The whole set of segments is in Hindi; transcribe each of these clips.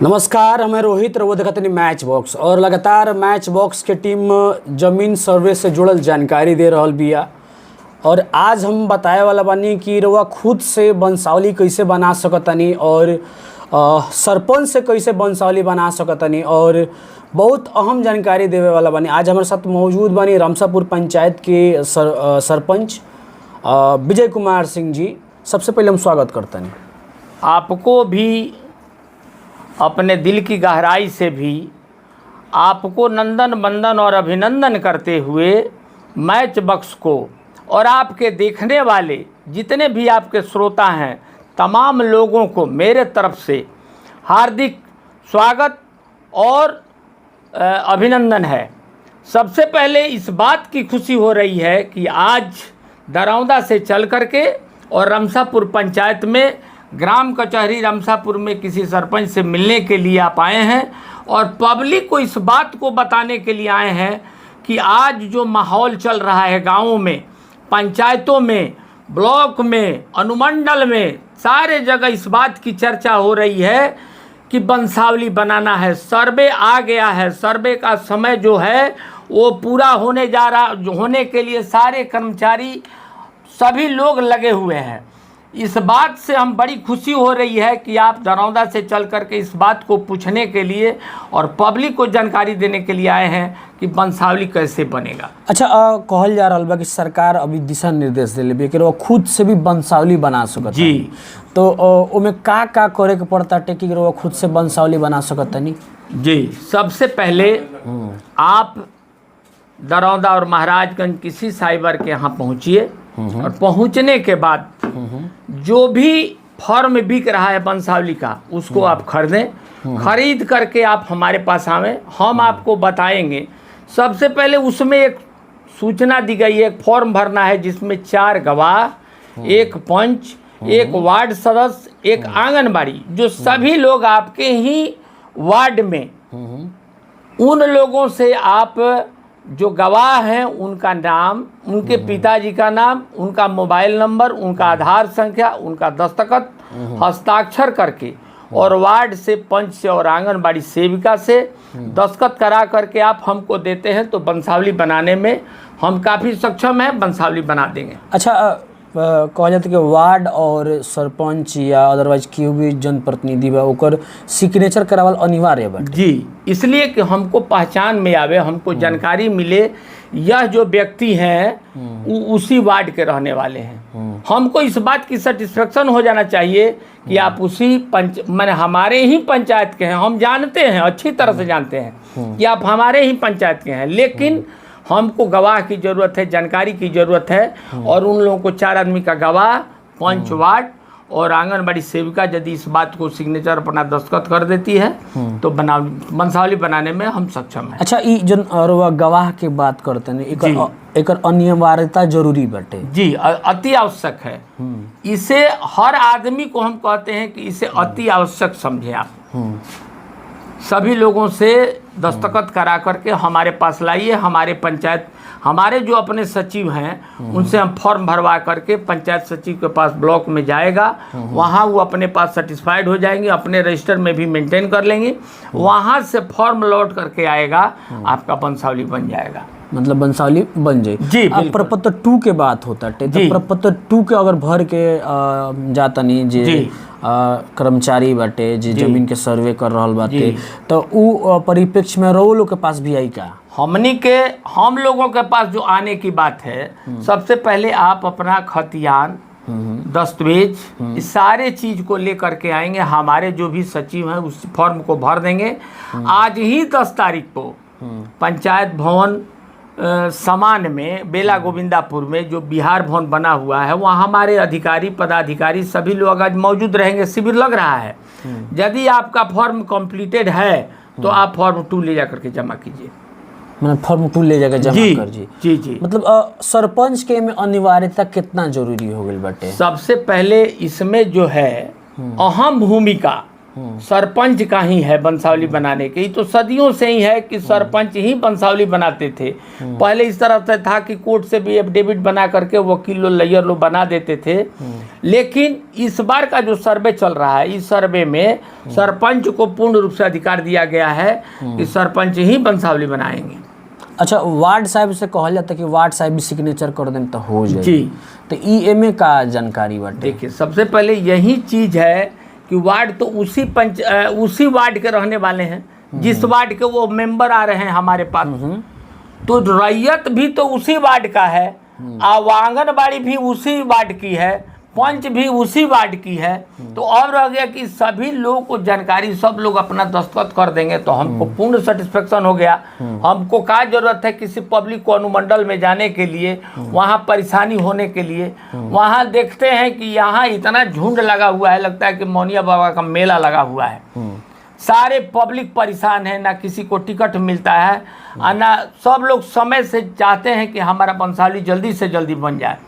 नमस्कार, हमें रोहित रउआ देखतनी मैच बॉक्स और लगातार मैच बॉक्स के टीम जमीन सर्वे से जुड़ल जानकारी दे रहल बिया। और आज हम बताए वाला बानी कि रउआ खुद से वंशावली कैसे बना सकतनी और सरपंच से कैसे वंशावली बना सकतनी और बहुत अहम जानकारी देवे वाला बानी। आज हमारे साथ मौजूद बानी रामसापुर पंचायत के सरपंच विजय कुमार सिंह जी। सबसे पहले हम स्वागत करतनी। आपको भी अपने दिल की गहराई से भी आपको नंदन वंदन और अभिनंदन करते हुए मैच बॉक्स को और आपके देखने वाले जितने भी आपके श्रोता हैं तमाम लोगों को मेरे तरफ से हार्दिक स्वागत और अभिनंदन है। सबसे पहले इस बात की खुशी हो रही है कि आज दरौंदा से चल करके और रामसापुर पंचायत में ग्राम कचहरी रामसापुर में किसी सरपंच से मिलने के लिए आप आए हैं और पब्लिक को इस बात को बताने के लिए आए हैं कि आज जो माहौल चल रहा है गाँवों में, पंचायतों में, ब्लॉक में, अनुमंडल में, सारे जगह इस बात की चर्चा हो रही है कि वंशावली बनाना है। सर्वे आ गया है, सर्वे का समय जो है वो पूरा होने जा रहा, होने के लिए सारे कर्मचारी सभी लोग लगे हुए हैं। इस बात से हम बड़ी खुशी हो रही है कि आप दरौंदा से चल करके इस बात को पूछने के लिए और पब्लिक को जानकारी देने के लिए आए हैं कि वंशावली कैसे बनेगा। अच्छा, कहल जा रहा बा कि सरकार अभी दिशा निर्देश दिले बा कि वो खुद से भी वंशावली बना सकता जी। तो ओमे का करे के पड़ता टे कि वो खुद से वंशावली बना सकता नहीं? जी, सबसे पहले आप दरौंदा और महाराजगंज किसी साइबर के यहाँ पहुँचिए और पहुँचने के बाद जो भी फॉर्म बिक रहा है वंशावली का उसको आप खरीदें। खरीद करके आप हमारे पास आवें, हम आपको बताएंगे। सबसे पहले उसमें एक सूचना दी गई है, एक फॉर्म भरना है जिसमें 4 गवाह, एक पंच, एक वार्ड सदस्य, एक आंगनबाड़ी, जो सभी लोग आपके ही वार्ड में, उन लोगों से आप जो गवाह हैं उनका नाम, उनके पिताजी का नाम, उनका मोबाइल नंबर, उनका आधार संख्या, उनका दस्तखत हस्ताक्षर करके और वार्ड से, पंच से और आंगनबाड़ी सेविका से दस्तखत करा करके आप हमको देते हैं तो वंशावली बनाने में हम काफ़ी सक्षम हैं, वंशावली बना देंगे। अच्छा, कहा जाता है कि वार्ड और सरपंच या अदरवाइज कोई भी जनप्रतिनिधि बा ओकर सिग्नेचर करावल अनिवार्य बा जी, इसलिए कि हमको पहचान में आवे, हमको जानकारी मिले यह जो व्यक्ति हैं उसी वार्ड के रहने वाले हैं। हमको इस बात की सेटिस्फेक्शन हो जाना चाहिए कि आप उसी माने हमारे ही पंचायत के हैं। हम जानते हैं, अच्छी तरह से जानते हैं कि आप हमारे ही पंचायत के हैं, लेकिन हमको गवाह की ज़रूरत है, जानकारी की ज़रूरत है। और उन लोगों को 4 आदमी का गवाह, पंच, वार्ड और आंगनबाड़ी सेविका यदि इस बात को सिग्नेचर अपना दस्तखत कर देती है तो वंशावली बनाने में हम सक्षम हैं। अच्छा, ये जो गवाह के बात करते हैं एकर अनिवार्यता जरूरी बटे? जी, अति आवश्यक है। इसे हर आदमी को हम कहते हैं कि इसे अति आवश्यक समझे आप। सभी लोगों से दस्तखत करा करके हमारे पास लाइए। हमारे पंचायत, हमारे जो अपने सचिव हैं उनसे हम फॉर्म भरवा करके पंचायत सचिव के पास ब्लॉक में जाएगा, वहाँ वो अपने पास सेटिस्फाइड हो जाएंगे, अपने रजिस्टर में भी मेंटेन कर लेंगे, वहाँ से फॉर्म लौट करके आएगा, आपका वंशावली बन जाएगा। मतलब वंशावली बन जाए जी। प्रपत्र 2 के बात होता है तो प्रपत्र 2 के अगर भर के जाता नहीं जे कर्मचारी बाटे जे जमीन के सर्वे कर रहल बाटे तो उ परिप्रेक्ष्य में रो लोग के पास भी आई का? हम लोगों के पास जो आने की बात है, सबसे पहले आप अपना खतियान, दस्तावेज, इस सारे चीज को लेकर के आएंगे। हमारे जो भी सचिव हैं उस फॉर्म को भर देंगे। आज ही 10 तारीख को पंचायत भवन समान में बेला गोविंदापुर में जो बिहार भवन बना हुआ है वहाँ हमारे अधिकारी, पदाधिकारी सभी लोग आज मौजूद रहेंगे। शिविर लग रहा है। यदि आपका फॉर्म कंप्लीटेड है तो आप फॉर्म 2 ले जाकर के जमा कीजिए। मैंने फॉर्म 2 ले जाकर जमा कर जी। जी जी। मतलब सरपंच के में अनिवार्यता कितना जरूरी हो गई बाटे? सबसे पहले इसमें जो है अहम भूमिका सरपंच का ही है वंशावली बनाने के। तो सदियों से ही है कि सरपंच ही वंशावली बनाते थे। पहले इस तरह से था कि कोर्ट से भी एफिडेविट बना करके वकील लोग लैयर लोग बना देते थे। लेकिन इस बार का जो सर्वे चल रहा है, इस सर्वे में सरपंच को पूर्ण रूप से अधिकार दिया गया है कि सरपंच ही वंशावली बनाएंगे। अच्छा, वार्ड साहब से कहल जाता है कि वार्ड साहब भी सिग्नेचर कर दें तो हो जाए जी। तो एमे का जानकारी बाटे? देखिए, सबसे पहले यही चीज है कि वार्ड तो उसी वार्ड के रहने वाले हैं जिस वार्ड के वो मेंबर आ रहे हैं हमारे पास। तो रैयत भी तो उसी वार्ड का है, आंगनबाड़ी भी उसी वार्ड की है, पंच भी उसी वार्ड की है। तो अब रह गया कि सभी लोगों को जानकारी, सब लोग अपना दस्तखत कर देंगे तो हमको पूर्ण सेटिस्फेक्शन हो गया। हमको क्या जरूरत है किसी पब्लिक को अनुमंडल में जाने के लिए, वहाँ परेशानी होने के लिए। वहाँ देखते हैं कि यहाँ इतना झुंड लगा हुआ है, लगता है कि मौनिया बाबा का मेला लगा हुआ है। सारे पब्लिक परेशान है, ना किसी को टिकट मिलता है और ना सब लोग समय से चाहते हैं कि हमारा वंशावली जल्दी से जल्दी बन जाए।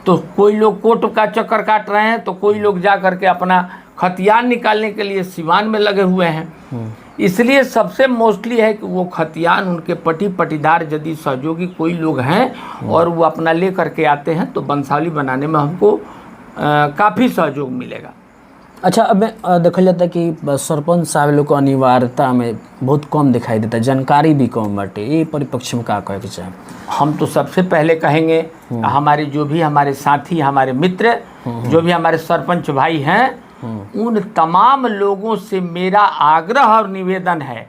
तो कोई लोग कोर्ट का चक्कर काट रहे हैं, तो कोई लोग जा करके अपना खतियान निकालने के लिए सिवान में लगे हुए हैं। इसलिए सबसे मोस्टली है कि वो खतियान उनके पटीदार यदि सहयोगी कोई लोग हैं और वो अपना ले करके आते हैं तो वंशावली बनाने में हमको काफ़ी सहयोग मिलेगा। अच्छा, अब देखल जाता है कि सरपंच साहब लोग को अनिवार्यता में बहुत कम दिखाई देता है, जानकारी भी कम बाटे। ये परिप्रेक्ष्य में क्या कहे के चाहे? हम तो सबसे पहले कहेंगे हमारे जो भी हमारे साथी, हमारे मित्र, जो भी हमारे सरपंच भाई हैं, उन तमाम लोगों से मेरा आग्रह और निवेदन है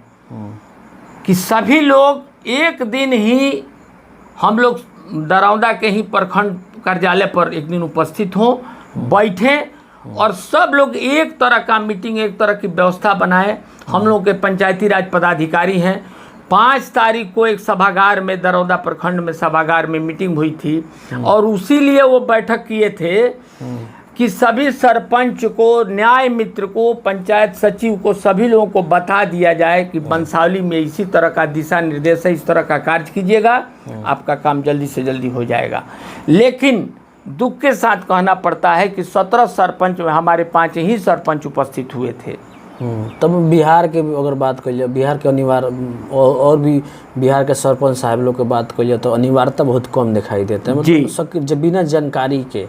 कि सभी लोग एक दिन ही, हम लोग दरौंदा के ही प्रखंड कार्यालय पर एक दिन उपस्थित हों, बैठें और सब लोग एक तरह का मीटिंग, एक तरह की व्यवस्था बनाए। हम लोग के पंचायती राज पदाधिकारी हैं। 5 तारीख को एक सभागार में, दरौदा प्रखंड में सभागार में मीटिंग हुई थी और उसी लिए वो बैठक किए थे कि सभी सरपंच को, न्याय मित्र को, पंचायत सचिव को, सभी लोगों को बता दिया जाए कि वंशावली में इसी तरह का दिशा निर्देश है, इस तरह का कार्य कीजिएगा, आपका काम जल्दी से जल्दी हो जाएगा। लेकिन दुख के साथ कहना पड़ता है कि 17 सरपंच में हमारे 5 ही सरपंच उपस्थित हुए थे। तब बिहार के अगर बात करिए, बिहार के अनिवार्य और भी बिहार के सरपंच साहब लोग के बात करिए तो अनिवार्यता बहुत कम दिखाई देता है, मतलब जब बिना जानकारी के।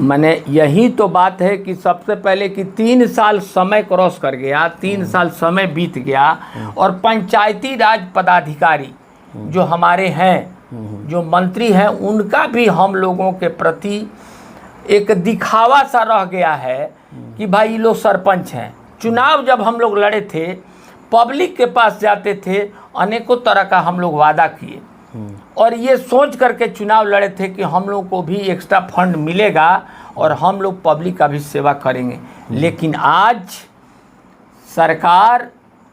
मैंने यही तो बात है कि सबसे पहले कि 3 साल समय क्रॉस कर गया, 3 साल समय बीत गया और पंचायती राज पदाधिकारी जो हमारे हैं, जो मंत्री हैं, उनका भी हम लोगों के प्रति एक दिखावा सा रह गया है कि भाई लोग सरपंच हैं। चुनाव जब हम लोग लड़े थे, पब्लिक के पास जाते थे, अनेकों तरह का हम लोग वादा किए और ये सोच करके चुनाव लड़े थे कि हम लोग को भी एक्स्ट्रा फंड मिलेगा और हम लोग पब्लिक का भी सेवा करेंगे। लेकिन आज सरकार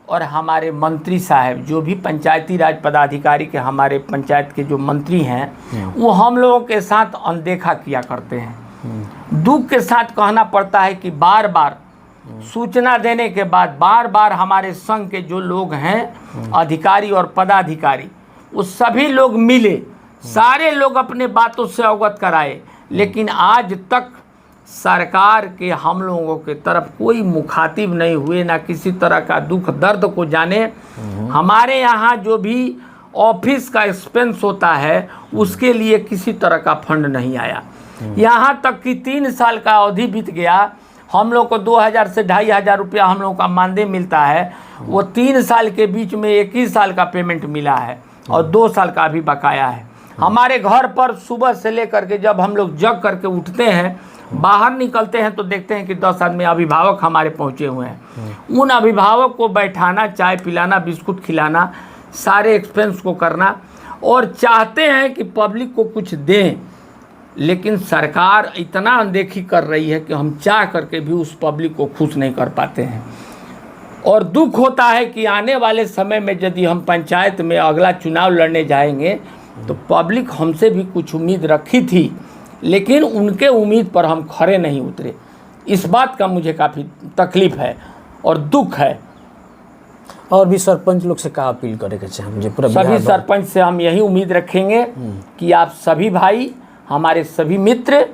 और हमारे मंत्री साहब, जो भी पंचायती राज पदाधिकारी के, हमारे पंचायत के जो मंत्री हैं, वो हम लोगों के साथ अनदेखा किया करते हैं। दुख के साथ कहना पड़ता है कि बार बार सूचना देने के बाद बार बार हमारे संघ के जो लोग हैं, अधिकारी और पदाधिकारी, वो सभी लोग मिले, सारे लोग अपने बातों से अवगत कराए, लेकिन आज तक सरकार के हम लोगों के तरफ कोई मुखातिब नहीं हुए, ना किसी तरह का दुख दर्द को जाने। हमारे यहाँ जो भी ऑफिस का एक्सपेंस होता है उसके लिए किसी तरह का फंड नहीं आया। यहाँ तक कि 3 साल का अवधि बीत गया, हम लोग को 2000 से 2500 रुपया हम लोग का मानदेय मिलता है। वो 3 साल के बीच में 1 ही साल का पेमेंट मिला है और 2 साल का अभी बकाया है। हमारे घर पर सुबह से लेकर के जब हम लोग जग करके उठते हैं, बाहर निकलते हैं तो देखते हैं कि 10 आदमी अभिभावक हमारे पहुंचे हुए हैं। उन अभिभावक को बैठाना, चाय पिलाना, बिस्कुट खिलाना, सारे एक्सपेंस को करना और चाहते हैं कि पब्लिक को कुछ दें, लेकिन सरकार इतना अनदेखी कर रही है कि हम चाह करके भी उस पब्लिक को खुश नहीं कर पाते हैं। और दुख होता है कि आने वाले समय में यदि हम पंचायत में अगला चुनाव लड़ने जाएंगे तो पब्लिक हमसे भी कुछ उम्मीद रखी थी, लेकिन उनके उम्मीद पर हम खरे नहीं उतरे। इस बात का मुझे काफ़ी तकलीफ है और दुख है। और भी सरपंच लोग से क्या अपील करे के चाहिए? मुझे पूरा सभी सरपंच से हम यही उम्मीद रखेंगे कि आप सभी भाई, हमारे सभी मित्र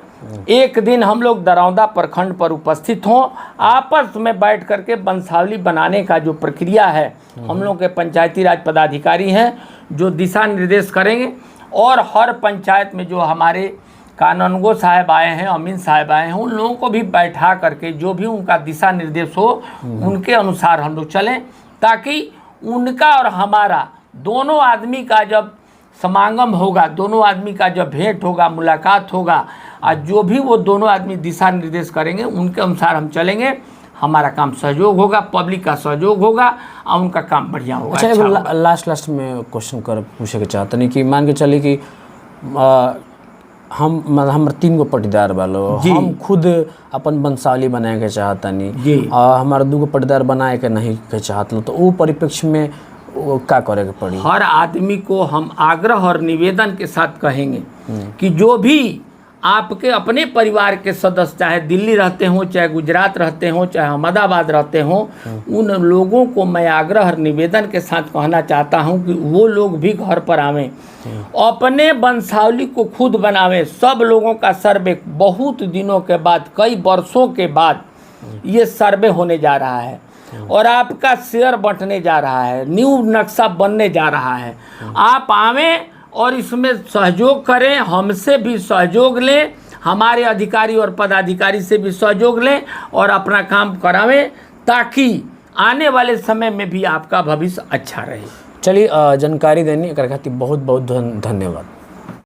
एक दिन हम लोग दरौंदा प्रखंड पर उपस्थित हों, आपस में बैठ करके वंशावली बनाने का जो प्रक्रिया है, हम लोग के पंचायती राज पदाधिकारी हैं जो दिशा निर्देश करेंगे, और हर पंचायत में जो हमारे कानूनगो साहब आए हैं, अमीन साहब आए हैं, उन लोगों को भी बैठा करके जो भी उनका दिशा निर्देश हो उनके अनुसार हम लोग चलें, ताकि उनका और हमारा दोनों आदमी का जब समागम होगा, दोनों आदमी का जब भेंट होगा, मुलाकात होगा, और जो भी वो दोनों आदमी दिशा निर्देश करेंगे उनके अनुसार हम चलेंगे, हमारा काम सहयोग होगा, पब्लिक का सहयोग होगा और उनका काम बढ़िया होगा। अच्छा, एगो लास्ट में क्वेश्चन पूछे के चाहते नहीं कि मान के चली कि हम 3 गो पटीदार वालो, हम खुद अपन वंशावली बनाए के चाहतनी, हमारा 2 गो पटीदार बनाए के नहीं के चाहत, तो वो परिप्रेक्ष्य में क्या करे के पड़ी? हर आदमी को हम आग्रह और निवेदन के साथ कहेंगे कि जो भी आपके अपने परिवार के सदस्य, चाहे दिल्ली रहते हों, चाहे गुजरात रहते हों, चाहे अहमदाबाद रहते हों, उन लोगों को मैं आग्रह और निवेदन के साथ कहना चाहता हूं कि वो लोग भी घर पर आवें, अपने वंशावली को खुद बनावें। सब लोगों का सर्वे बहुत दिनों के बाद, कई वर्षों के बाद ये सर्वे होने जा रहा है और आपका शेयर बंटने जा रहा है, न्यू नक्शा बनने जा रहा है। आप आवें और इसमें सहयोग करें, हमसे भी सहयोग लें, हमारे अधिकारी और पदाधिकारी से भी सहयोग लें और अपना काम करावें, ताकि आने वाले समय में भी आपका भविष्य अच्छा रहे। चलिए, जानकारी देने के खातिर बहुत बहुत धन्यवाद।